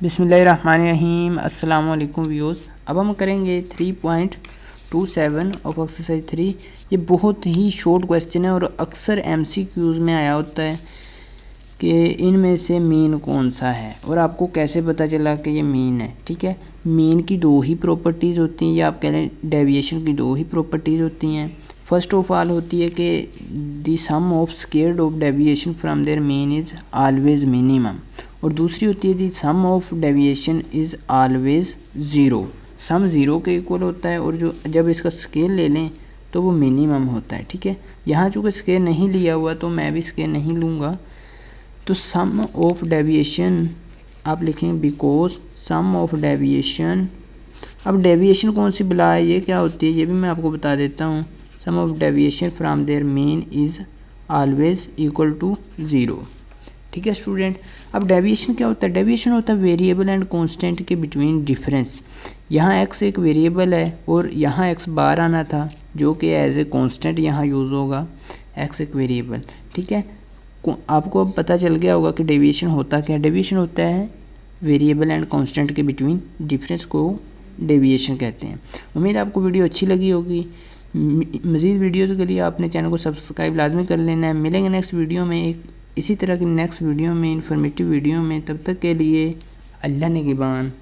बिस्मिल्लाहिर्रहमानिर्रहीम अस्सलाम वालेकुम व्यूअर्स। अब हम करेंगे 3.27 ऑफ एक्सरसाइज 3। ये बहुत ही शॉर्ट क्वेश्चन है और अक्सर एमसीक्यूज़ में आया होता है कि इनमें से मीन कौन सा है और आपको कैसे पता चला कि ये मीन है। ठीक है, मीन की दो ही प्रॉपर्टीज़ होती हैं, या आप कह लें डेविएशन की दो ही प्रॉपर्टीज़ होती हैं। फर्स्ट ऑफ ऑल होती है कि the sum of squared of deviation from their mean is always minimum, और दूसरी होती है the sum of deviation is always zero. Sum zero के इक्वल होता है और जो जब इसका स्केल ले लें तो वो मिनिमम होता है। ठीक है, यहाँ चूँकि स्केल नहीं लिया हुआ तो मैं भी स्केल नहीं लूँगा, तो सम ऑफ डेविएशन आप लिखेंगे बिकॉज सम ऑफ डेविएशन। अब डेविएशन कौन सी बला है, ये क्या होती है, ये भी मैं आपको बता देता हूँ। Sum of deviation from their mean is always equal to zero. ठीक है स्टूडेंट, अब डेविएशन क्या होता है? डेविएशन होता है वेरिएबल एंड कांस्टेंट के बिटवीन डिफरेंस। यहाँ एक्स एक वेरिएबल है और यहाँ एक्स बार आना था, जो कि एज ए कांस्टेंट यहाँ यूज़ होगा। एक्स एक वेरिएबल, ठीक है। आपको अब पता चल गया होगा कि डेविएशन होता क्या है। डेविएशन होता है वेरिएबल एंड कांस्टेंट के बिटवीन डिफरेंस को डेविएशन कहते हैं। उम्मीद है आपको वीडियो अच्छी लगी होगी। मज़ीद वीडियो के लिए आपने चैनल को सब्सक्राइब लाजमी कर लेना है। मिलेंगे नेक्स्ट वीडियो में एक इसी तरह की नेक्स्ट वीडियो में, इंफॉर्मेटिव वीडियो में। तब तक के लिए अल्लाह निगहबान।